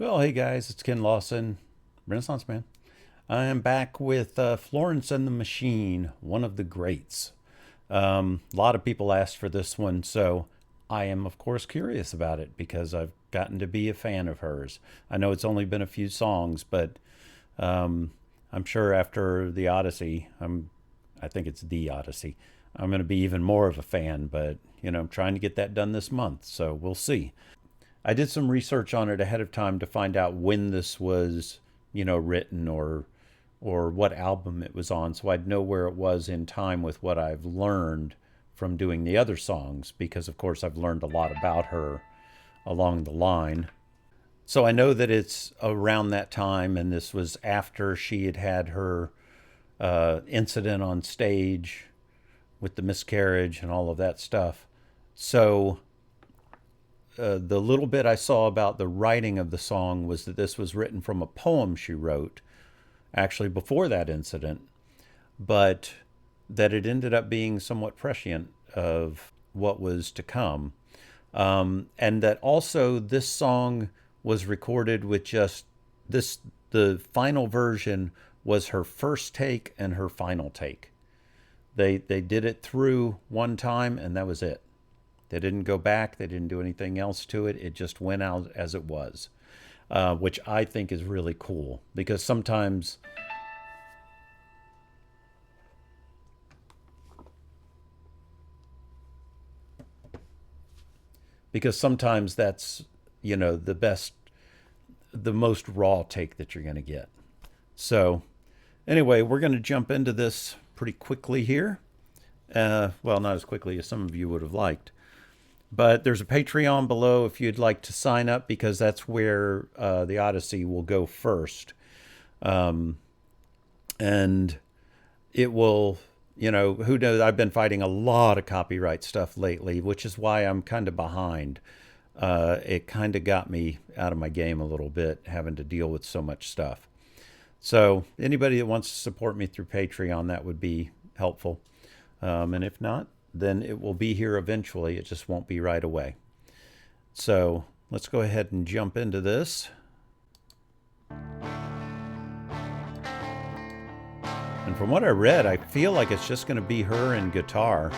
Well, hey guys, it's Ken Lawson, Renaissance Man. I am back with Florence and the Machine, one of the greats. A lot of people asked for this one, so I am, of course, curious about it because I've gotten to be a fan of hers. I know it's only been a few songs, but I'm sure after the Odyssey, I think it's the Odyssey, I'm going to be even more of a fan, but I'm trying to get that done this month, so we'll see. I did some research on it ahead of time to find out when this was, written or what album it was on, so I'd know where it was in time with what I've learned from doing the other songs, because of course I've learned a lot about her along the line. So I know that it's around that time, and this was after she had had her incident on stage with the miscarriage and all of that stuff. So the little bit I saw about the writing of the song was that this was written from a poem she wrote, actually before that incident, but that it ended up being somewhat prescient of what was to come. And that also this song was recorded with just this, the final version was her first take and her final take. They did it through one time and that was it. They didn't go back. They didn't do anything else to it. It just went out as it was, which I think is really cool because sometimes that's the best, the most raw take that you're going to get. So anyway, we're going to jump into this pretty quickly here. Well, not as quickly as some of you would have liked. But there's a Patreon below if you'd like to sign up, because that's where the Odyssey will go first. And it will, who knows? I've been fighting a lot of copyright stuff lately, which is why I'm kind of behind. It kind of got me out of my game a little bit, having to deal with so much stuff. So anybody that wants to support me through Patreon, that would be helpful. And if not, then it will be here eventually. It just won't be right away. So let's go ahead and jump into this. And from what I read, I feel like it's just going to be her and guitar.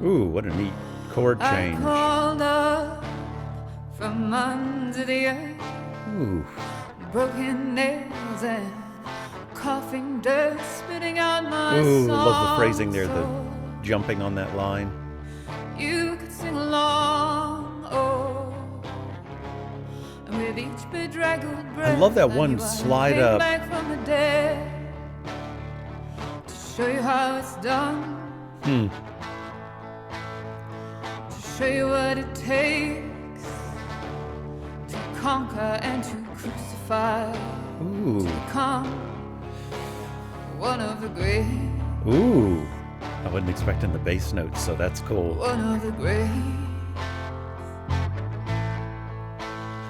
Ooh, what a neat chord change. From under the earth, Ooh. broken nails and coughing dirt, spitting out my Ooh, I song. love the phrasing there, the jumping on that line. You could sing along, oh, and with each bedraggled breath, I love that I one knew I slide came up. back from the dead to show you how it's done, to show you what it takes to conquer and to crucify. Ooh. To become one of the great. Ooh. I wasn't expecting the bass notes, so that's cool. One of the great.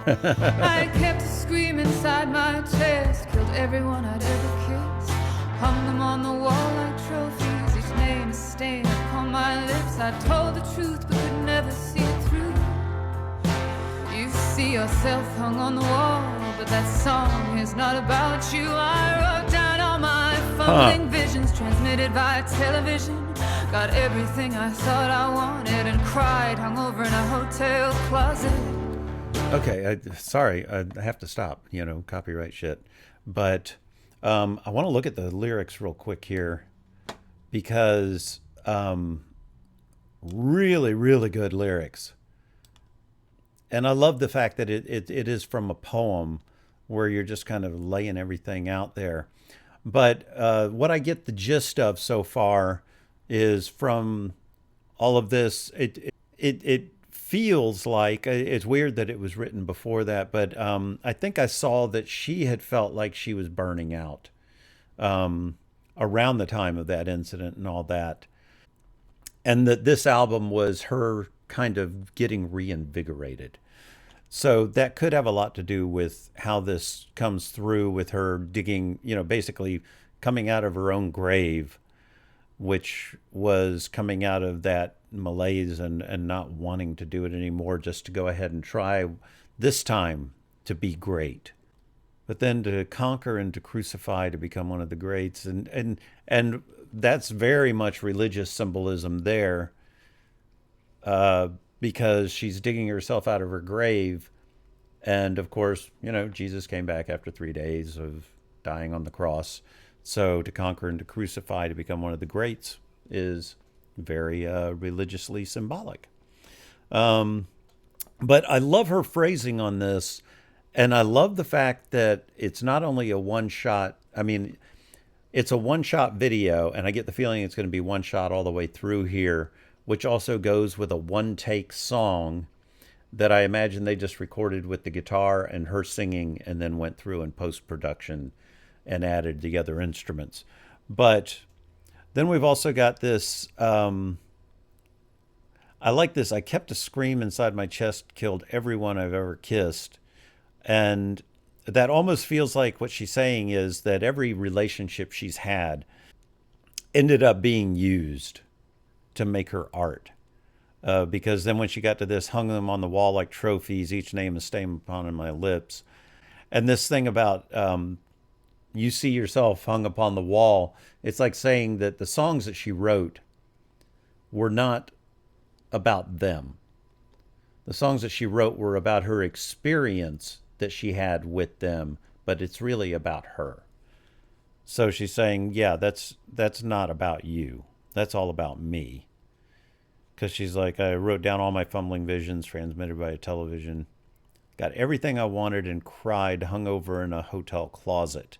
I kept a scream inside my chest, killed everyone I'd ever kissed, hung them on the wall like trophies, each name is stained upon my lips. I told the truth but could never see it through. You see yourself hung on the wall, but that song is not about you. I wrote down all my fumbling visions transmitted by television. Got everything I thought I wanted and cried, hung over in a hotel closet. Okay, sorry, I have to stop, copyright shit. But I want to look at the lyrics real quick here because really, really good lyrics. And I love the fact that it is from a poem where you're just kind of laying everything out there. But what I get the gist of so far is from all of this, it feels like, it's weird that it was written before that, but I think I saw that she had felt like she was burning out around the time of that incident and all that. And that this album was her kind of getting reinvigorated. So that could have a lot to do with how this comes through with her digging, basically coming out of her own grave, which was coming out of that malaise and not wanting to do it anymore, just to go ahead and try this time to be great. But then to conquer and to crucify, to become one of the greats. And that's very much religious symbolism there, because she's digging herself out of her grave. And of course, Jesus came back after 3 days of dying on the cross. So to conquer and to crucify, to become one of the greats, is very religiously symbolic. But I love her phrasing on this. And I love the fact that it's not only a one-shot, it's a one-shot video, and I get the feeling it's going to be one shot all the way through here, which also goes with a one-take song that I imagine they just recorded with the guitar and her singing and then went through in post-production and added the other instruments. But then we've also got this, I like this, I kept a scream inside my chest, killed everyone I've ever kissed. And that almost feels like what she's saying is that every relationship she's had ended up being used to make her art. Because then when she got to this, hung them on the wall like trophies, each name is stamped upon my lips. And this thing about you see yourself hung upon the wall, it's like saying that the songs that she wrote were not about them. The songs that she wrote were about her experience that she had with them, but it's really about her. So she's saying, yeah, that's not about you. That's all about me. Because she's like, I wrote down all my fumbling visions transmitted by a television, got everything I wanted and cried, hung over in a hotel closet.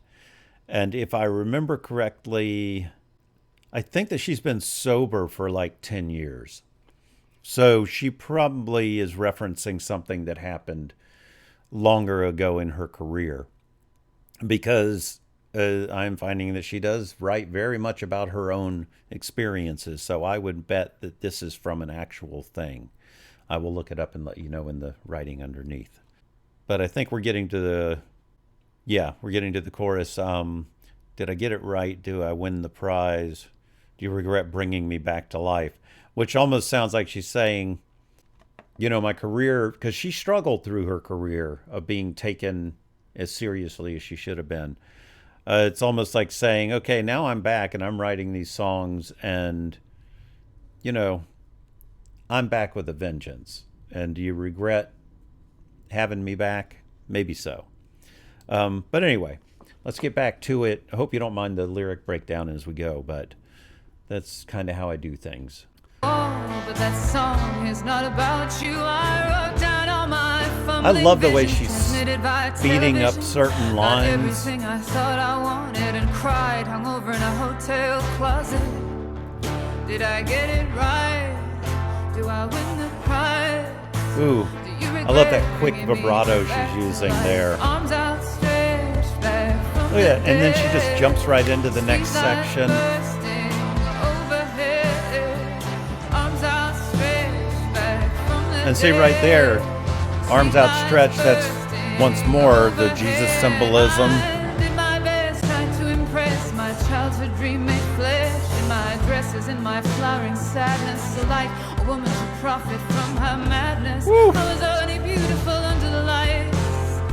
And if I remember correctly, I think that she's been sober for like 10 years. So she probably is referencing something that happened longer ago in her career, because I'm finding that she does write very much about her own experiences. So I would bet that this is from an actual thing. I will look it up and let you know in the writing underneath. But I think we're getting to the chorus. Did I get it right? Do I win the prize? Do you regret bringing me back to life? Which almost sounds like she's saying, my career, because she struggled through her career of being taken as seriously as she should have been. It's almost like saying, okay, now I'm back and I'm writing these songs and, I'm back with a vengeance. And do you regret having me back? Maybe so. But anyway, let's get back to it. I hope you don't mind the lyric breakdown as we go, but that's kind of how I do things. Oh, but that song is not about you. I wrote down all my fumbling I love the way she's transmitted by speeding up television. certain Got lines. everything I thought I wanted and cried, hung over in a hotel closet. Did I get it right? Do I win the prize? Ooh, I love that quick vibrato she's using there. Arms outstretched back from Oh yeah, the and then she dead. just jumps right into the next Seas are section. bursting overhead. Arms outstretched back from the And see right there, arms outstretched, that's once more the Jesus symbolism. I did my best, trying to impress my childhood dream made flesh. In my dresses, in my flowering sadness, so like a woman to profit from her madness. Woo. I was only beautiful under the lights.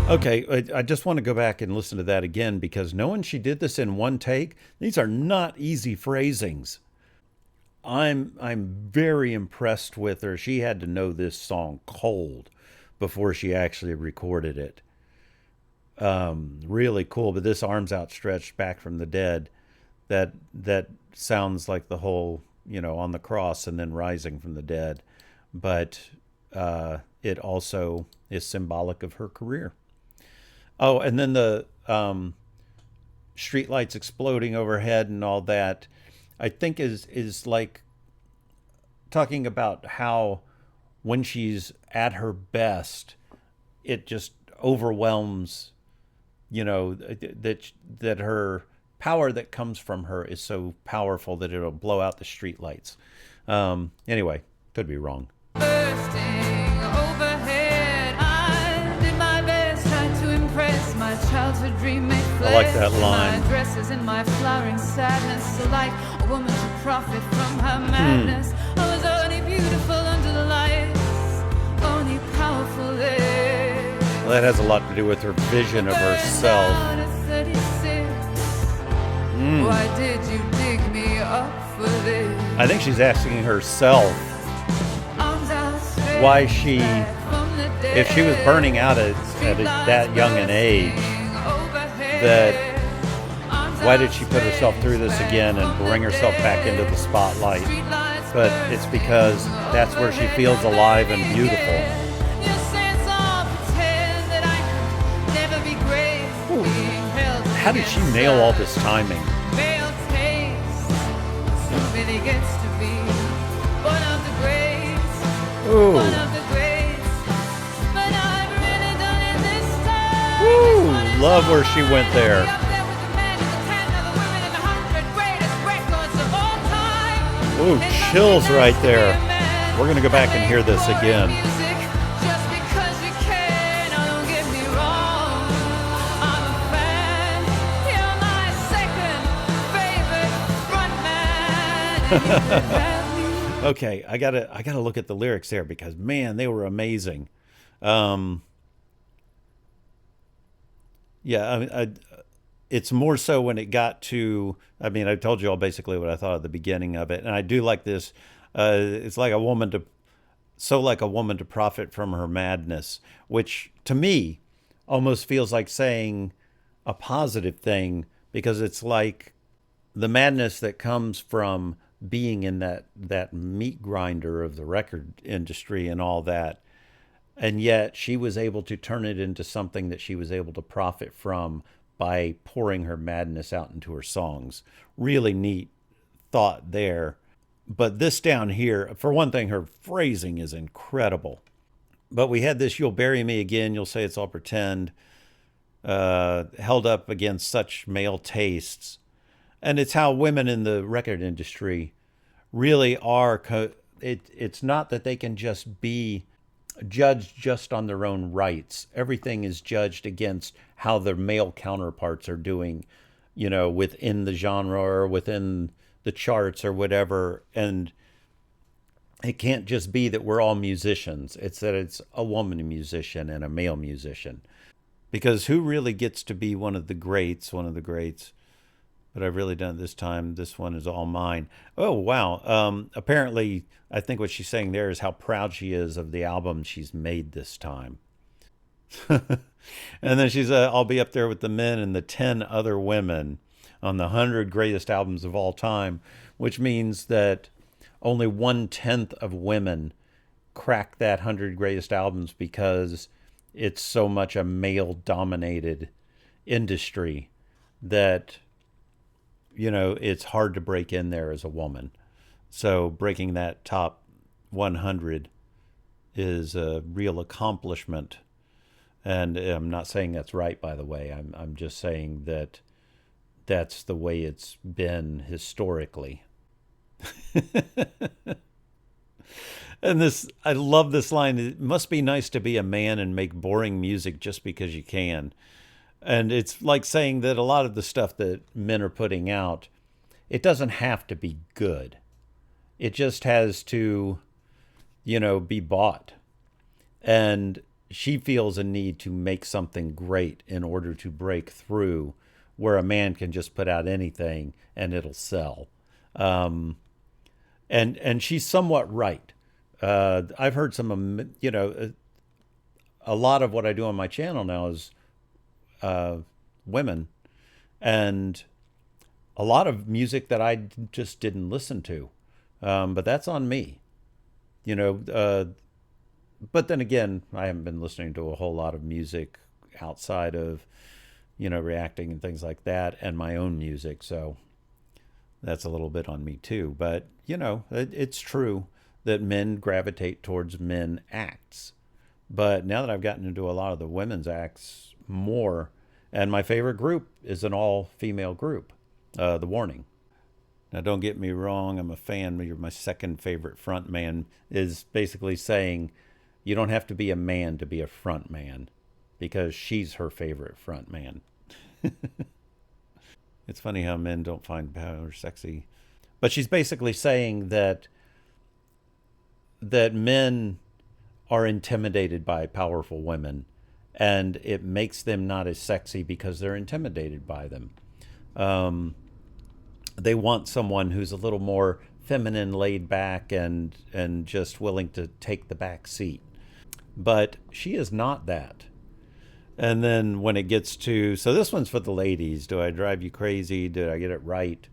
Okay, I just want to go back and listen to that again, because knowing she did this in one take, these are not easy phrasings. I'm very impressed with her. She had to know this song cold before she actually recorded it. Really cool. But this arms outstretched back from the dead, that sounds like the whole, on the cross and then rising from the dead. But it also is symbolic of her career. Oh, and then the streetlights exploding overhead and all that, I think is like talking about how when she's at her best, it just overwhelms, that her power that comes from her is so powerful that it'll blow out the streetlights. Anyway, could be wrong. Bursting overhead, I did my best, trying to impress my childhood dream made flesh. I like that line. My dresses and my flowering sadness, like a woman to profit from her madness. I was only beautiful under the lights, only powerful there. Well, that has a lot to do with her vision of herself. Why did you dig me up for this? I think she's asking herself why she, if she was burning out at that young an age, that why did she put herself through this again and bring herself back into the spotlight? But it's because that's where she feels alive and beautiful. Ooh. How did she nail all this timing? Ooh. Ooh, love where she went there. Ooh, chills right there. We're going to go back and hear this again. Okay, I gotta look at the lyrics there because man, they were amazing. Yeah, it's more so when it got to. I mean, I told you all basically what I thought at the beginning of it, and I do like this. It's like a woman to profit from her madness, which to me almost feels like saying a positive thing because it's like the madness that comes from being in that meat grinder of the record industry and all that. And yet she was able to turn it into something that she was able to profit from by pouring her madness out into her songs. Really neat thought there. But this down here, for one thing, her phrasing is incredible. But we had this, you'll bury me again, you'll say it's all pretend, held up against such male tastes. And it's how women in the record industry really are. It's not that they can just be judged just on their own rights. Everything is judged against how their male counterparts are doing, within the genre or within the charts or whatever. And it can't just be that we're all musicians. It's that it's a woman musician and a male musician. Because who really gets to be one of the greats? But I've really done it this time. This one is all mine. Oh, wow. Apparently, I think what she's saying there is how proud she is of the album she's made this time. And then she's, I'll be up there with the men and the 10 other women on the 100 greatest albums of all time, which means that only 1/10 of women crack that 100 greatest albums because it's so much a male-dominated industry that it's hard to break in there as a woman. So breaking that top 100 is a real accomplishment. And I'm not saying that's right, by the way. I'm just saying that that's the way it's been historically. And I love this line. It must be nice to be a man and make boring music just because you can. And it's like saying that a lot of the stuff that men are putting out, it doesn't have to be good. It just has to, be bought. And she feels a need to make something great in order to break through where a man can just put out anything and it'll sell. And she's somewhat right. I've heard some, a lot of what I do on my channel now is women, and a lot of music that I just didn't listen to, but that's on me, but then again, I haven't been listening to a whole lot of music outside of reacting and things like that and my own music, so that's a little bit on me too. But it's true that men gravitate towards men acts, but now that I've gotten into a lot of the women's acts more, and my favorite group is an all-female group, The Warning. Now, don't get me wrong, I'm a fan. You're my second favorite front man is basically saying you don't have to be a man to be a front man, because she's her favorite front man. It's funny how men don't find power sexy. But she's basically saying that men are intimidated by powerful women, and it makes them not as sexy because they're intimidated by them. They want someone who's a little more feminine, laid back, and just willing to take the back seat. But she is not that. And then when it gets to, so this one's for the ladies. Do I drive you crazy? Did I get it right?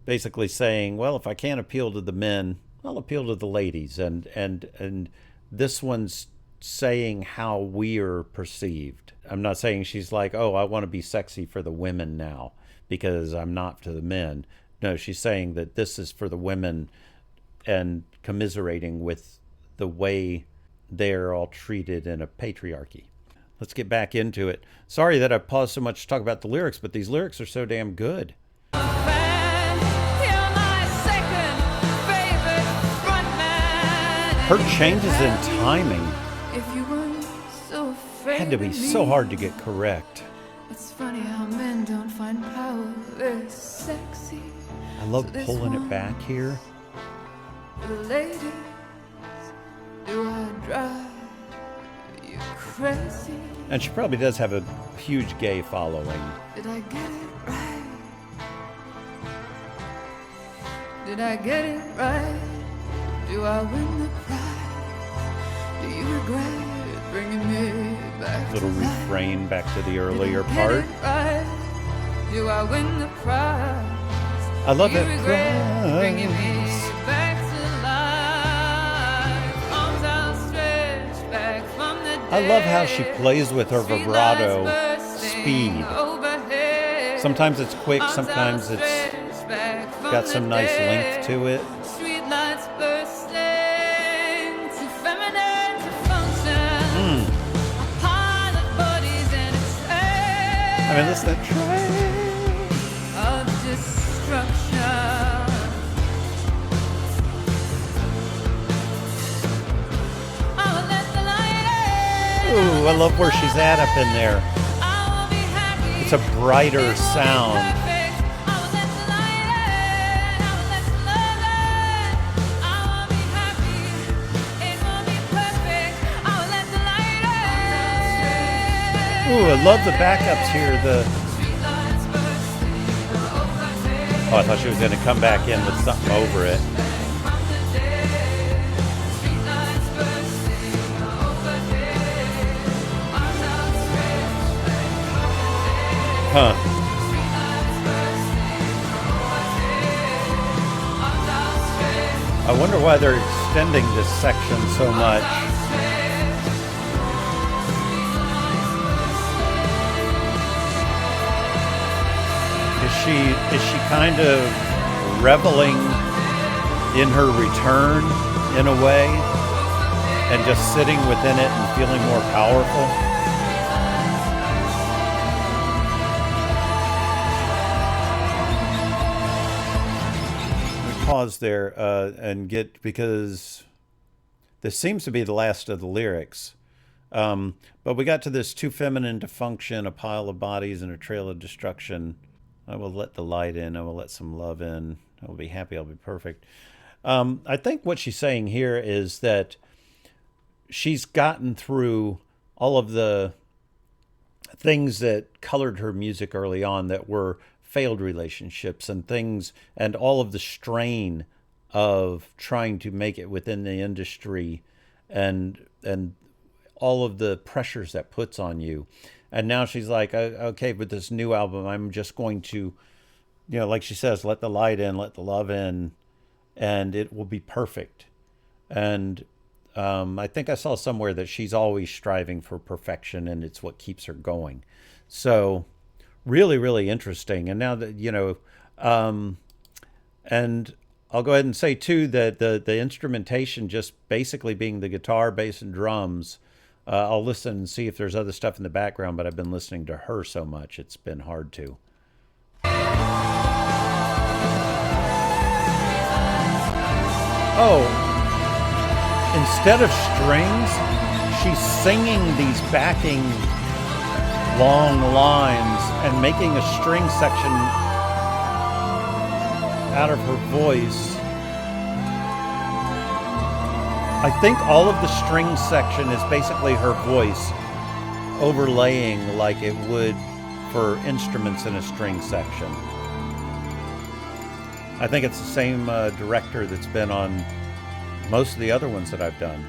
Basically saying, well, if I can't appeal to the men, I'll appeal to the ladies. And this one's saying how we're perceived. I'm not saying she's like, oh, I want to be sexy for the women now because I'm not to the men. No, she's saying that this is for the women and commiserating with the way they're all treated in a patriarchy. Let's get back into it. Sorry that I paused so much to talk about the lyrics, but these lyrics are so damn good. Her changes in timing had to be so hard to get correct. It's funny how men don't find power very sexy. I love pulling it back here. The ladies, do I drive you crazy? And she probably does have a huge gay following. Did I get it right? Did I get it right? Do I win the prize? Do you regret bringing me back? Little refrain back to the earlier part. Right? Do I win the prize? I love you it. Bringing me back to life. Arms outstretched back from the dead. I love how she plays with her vibrato speed. Sometimes it's quick, sometimes it's got some nice length to it. Streetlights bursting, too feminine to function. A pile of bodies and a trail. I mean, listen to that trail of destruction. I will let the light in. Ooh, I love where she's at up in there. It's a brighter sound. Ooh, I love the backups here. Oh, I thought she was going to come back in with something over it. Huh. I wonder why they're extending this section so much. Is she kind of reveling in her return in a way and just sitting within it and feeling more powerful? We pause there and get, because this seems to be the last of the lyrics. But we got to this too feminine to function, a pile of bodies and a trail of destruction. I will let the light in. I will let some love in. I will be happy. I'll be perfect. I think what she's saying here is that she's gotten through all of the things that colored her music early on that were failed relationships and things, and all of the strain of trying to make it within the industry and all of the pressures that puts on you. And now she's like, okay, with this new album, I'm just going to, like she says, let the light in, let the love in, and it will be perfect. And I think I saw somewhere that she's always striving for perfection, and it's what keeps her going. So really, really interesting. And now that, and I'll go ahead and say, too, that the instrumentation just basically being the guitar, bass, and drums. I'll listen and see if there's other stuff in the background, but I've been listening to her so much, it's been hard to. Oh, instead of strings, she's singing these backing long lines and making a string section out of her voice. I think all of the string section is basically her voice overlaying like it would for instruments in a string section. I think it's the same director that's been on most of the other ones that I've done.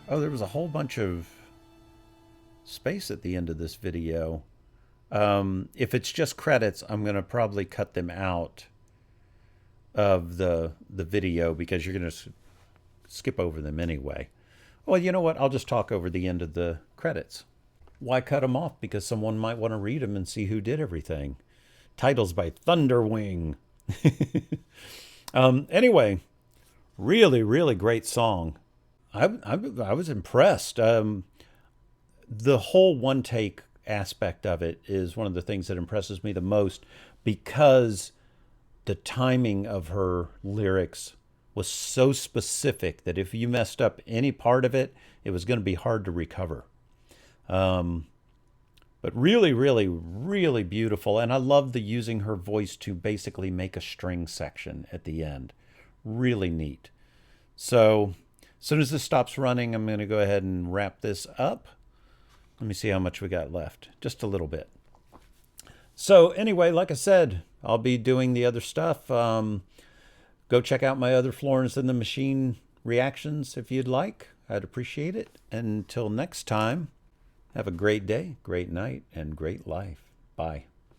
Oh, there was a whole bunch of space at the end of this video. If it's just credits, I'm going to probably cut them out of the video because you're going to skip over them anyway. Well, you know what? I'll just talk over the end of the credits. Why cut them off? Because someone might want to read them and see who did everything. Titles by Thunderwing. Anyway, really, really great song. I was impressed. The whole one take aspect of it is one of the things that impresses me the most because the timing of her lyrics was so specific that if you messed up any part of it, it was going to be hard to recover. But really, really, really beautiful. And I love the using her voice to basically make a string section at the end. Really neat. So as soon as this stops running, I'm going to go ahead and wrap this up. Let me see how much we got left. Just a little bit. So anyway, like I said, I'll be doing the other stuff. Go check out my other Florence and the Machine reactions if you'd like. I'd appreciate it. Until next time, have a great day, great night, and great life. Bye.